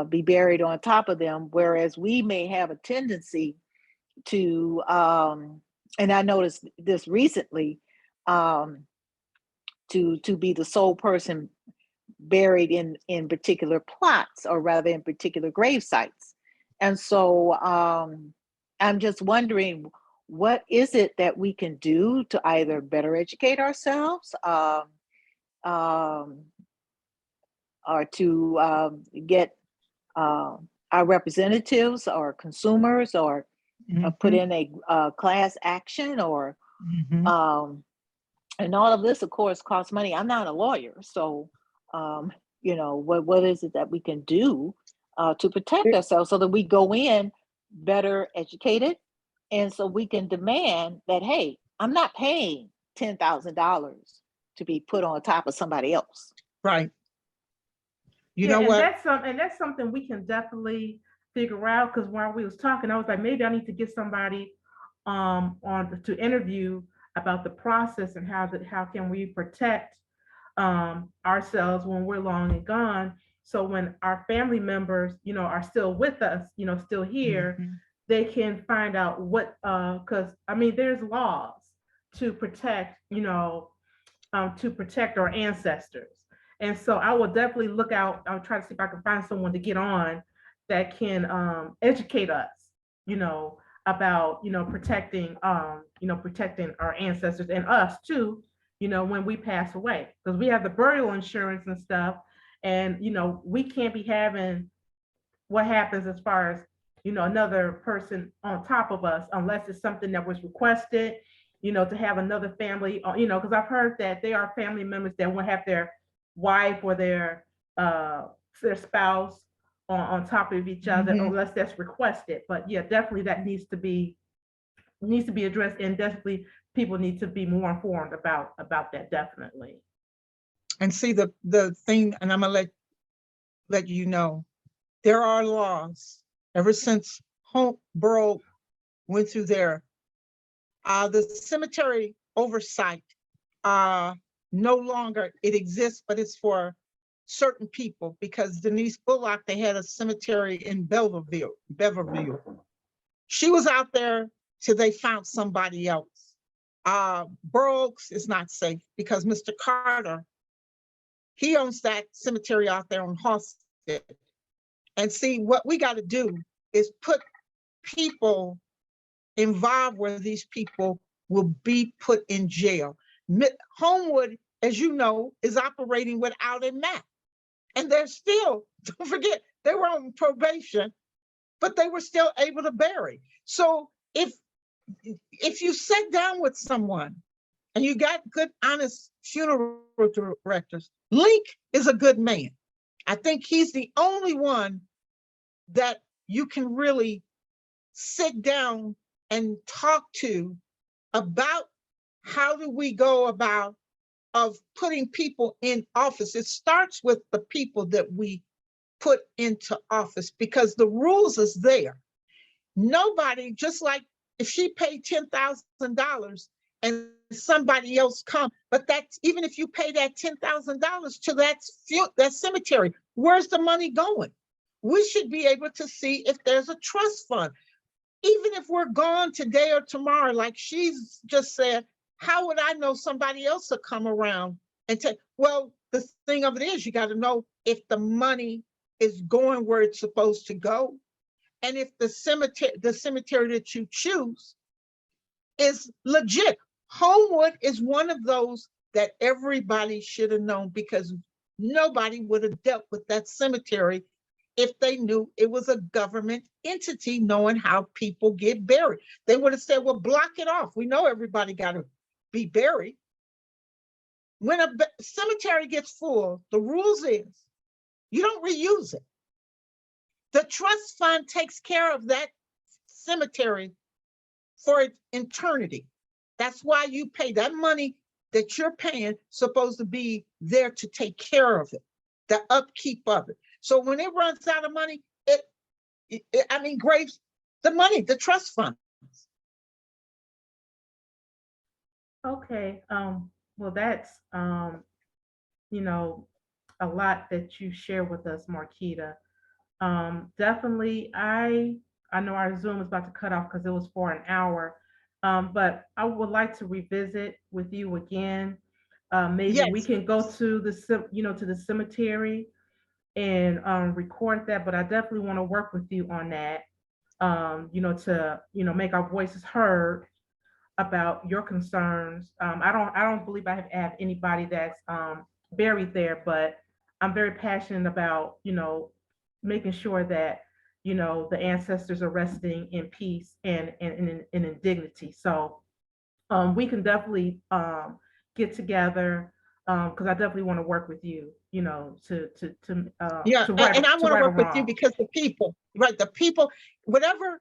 be buried on top of them, whereas we may have a tendency to, and I noticed this recently, to be the sole person buried in particular plots, or rather in particular grave sites. And so I'm just wondering, what is it that we can do to either better educate ourselves, or to get our representatives or consumers, or put in a class action, or and all of this, of course, costs money. I'm not a lawyer, so what is it that we can do to protect ourselves so that we go in better educated, and so we can demand that, hey, I'm not paying $10,000 to be put on top of somebody else. Right. You Yeah, know and what? that's something we can definitely figure out, because while we was talking, I was like, maybe I need to get somebody on to interview about the process and how can we protect ourselves when we're long and gone. So when our family members, are still with us, still here, Mhm. they can find out what, because I mean, there's laws to protect, to protect our ancestors. And so I will definitely look out. I'll try to see if I can find someone to get on that can educate us, you know, about protecting protecting our ancestors and us too, when we pass away, because we have the burial insurance and stuff, and we can't be having what happens as far as another person on top of us unless it's something that was requested, to have another family, because I've heard that there are family members that will have their wife or their spouse on top of each other Mhm. unless that's requested. But yeah, definitely that needs to be addressed, and definitely people need to be more informed about that, definitely. And see the thing, and I'm gonna let you know, there are laws ever since home borough went through there. The cemetery oversight, uh, no longer it exists, but it's for certain people because Denise Bullock, they had a cemetery in Beverville. She was out there till they found somebody else. Burr Oaks is not safe because Mr. Carter, he owns that cemetery out there on Halsted. And see, what we got to do is put people involved where these people will be put in jail. Homewood, as you know, is operating without a map. And they're still, don't forget, they were on probation, but they were still able to bury. So if you sit down with someone and you got good, honest funeral directors, Link is a good man. I think he's the only one that you can really sit down and talk to about how do we go about of putting people in office. It starts with the people that we put into office because the rules is there. Nobody, just like if she paid $10,000 and somebody else come, but that's even if you pay that $10,000 to that cemetery, where's the money going? We should be able to see if there's a trust fund. Even if we're gone today or tomorrow, like she's just said, how would I know somebody else will come around and take? Well, the thing of it is, you got to know if the money is going where it's supposed to go, and if the cemetery that you choose is legit. Homewood is one of those that everybody should have known because nobody would have dealt with that cemetery if they knew it was a government entity, knowing how people get buried. They would have said, well, block it off. We know everybody got to be buried. When a cemetery gets full, the rules is you don't reuse it. The trust fund takes care of that cemetery for eternity. That's why you pay that money that you're paying, supposed to be there to take care of it, the upkeep of it. So when it runs out of money, Graves, the money, the trust fund. Okay. Well, that's you know, a lot that you share with us, Marketa. Definitely, I know our Zoom is about to cut off because it was for an hour. But I would like to revisit with you again. Maybe we Yes, can go to to the cemetery and record that. But I definitely want to work with you on that. To make our voices heard about your concerns. I don't believe I have anybody that's buried there, but I'm very passionate about making sure that the ancestors are resting in peace and in dignity. So we can definitely get together because I definitely want to work with you, yeah, to right and I to want to right a work with you wrong. because the people, right? The people, whatever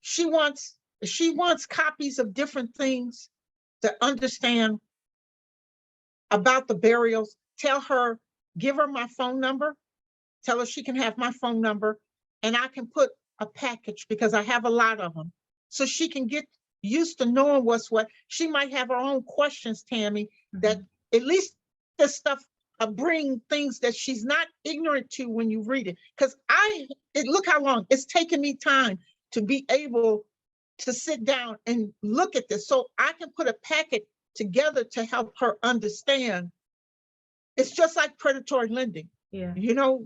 she wants, she wants copies of different things to understand about the burials. Tell her give her my phone number, tell her she can have my phone number, and I can put a package because I have a lot of them. So she can get used to knowing what's what. She might have her own questions, Tammy, that at least this stuff bring things that she's not ignorant to when you read it. Because look how long it's taken me time to be able to sit down and look at this. So I can put a packet together to help her understand. It's just like predatory lending. Yeah. You know,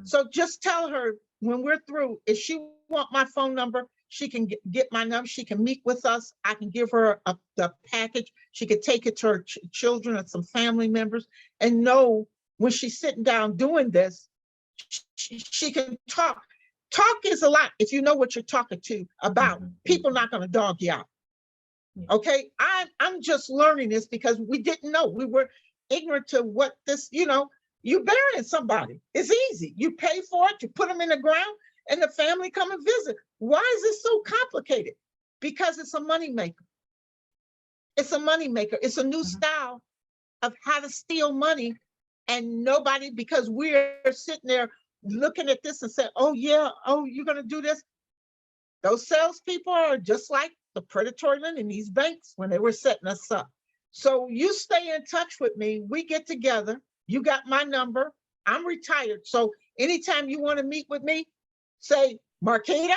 so just tell her when we're through, if she want my phone number, she can get my number. She can meet with us. I can give her the package. She could take it to her children or some family members and know when she's sitting down doing this, she can talk. Talk is a lot if you know what you're talking to about. People not going to dog you out. Okay, I'm just learning this because we didn't know. We were ignorant to what this, you burying somebody. It's easy. You pay for it, you put them in the ground, and the family come and visit. Why is this so complicated? Because it's a moneymaker. It's a moneymaker. It's a new style of how to steal money, and nobody, because we're sitting there looking at this and say, oh yeah, oh, you're gonna do this. Those salespeople are just like the predatory lending, these banks when they were setting us up. So you stay in touch with me. We get together. You got my number. I'm retired. So anytime you want to meet with me, say, Marketa,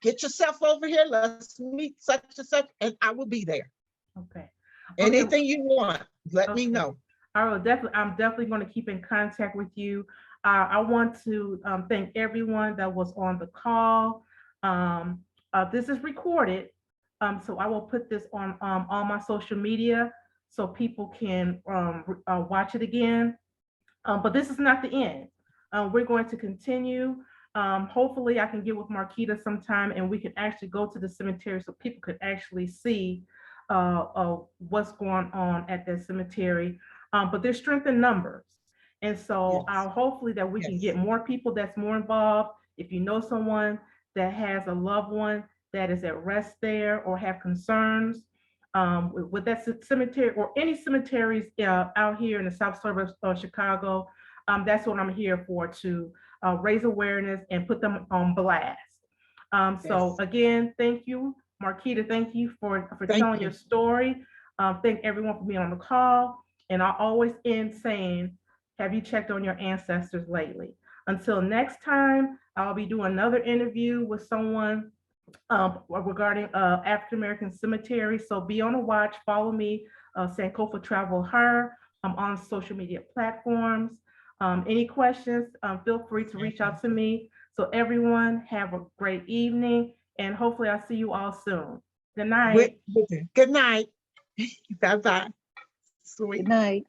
get yourself over here. Let's meet such and such, and I will be there. Okay. Anything you want, let me know. I'm definitely going to keep in contact with you. I want to thank everyone that was on the call. This is recorded, so I will put this on all my social media so people can watch it again. But this is not the end. We're going to continue. Hopefully I can get with Marketa sometime and we can actually go to the cemetery so people could actually see what's going on at that cemetery. But there's strength in numbers. And so hopefully that we can get more people that's more involved. If you know someone that has a loved one that is at rest there or have concerns with that cemetery or any cemeteries out here in the South Suburbs of Chicago, that's what I'm here for, to raise awareness and put them on blast. So again, thank you, Marketa. Thank you for telling your story. Thank everyone for being on the call. And I always end saying, have you checked on your ancestors lately? Until next time, I'll be doing another interview with someone regarding African American cemetery. So be on the watch. Follow me, Sankofa Travel Her, on social media platforms. Any questions, feel free to reach out to me. So everyone, have a great evening, and hopefully I'll see you all soon. Good night. Good night. Bye-bye. Sweet. Good night.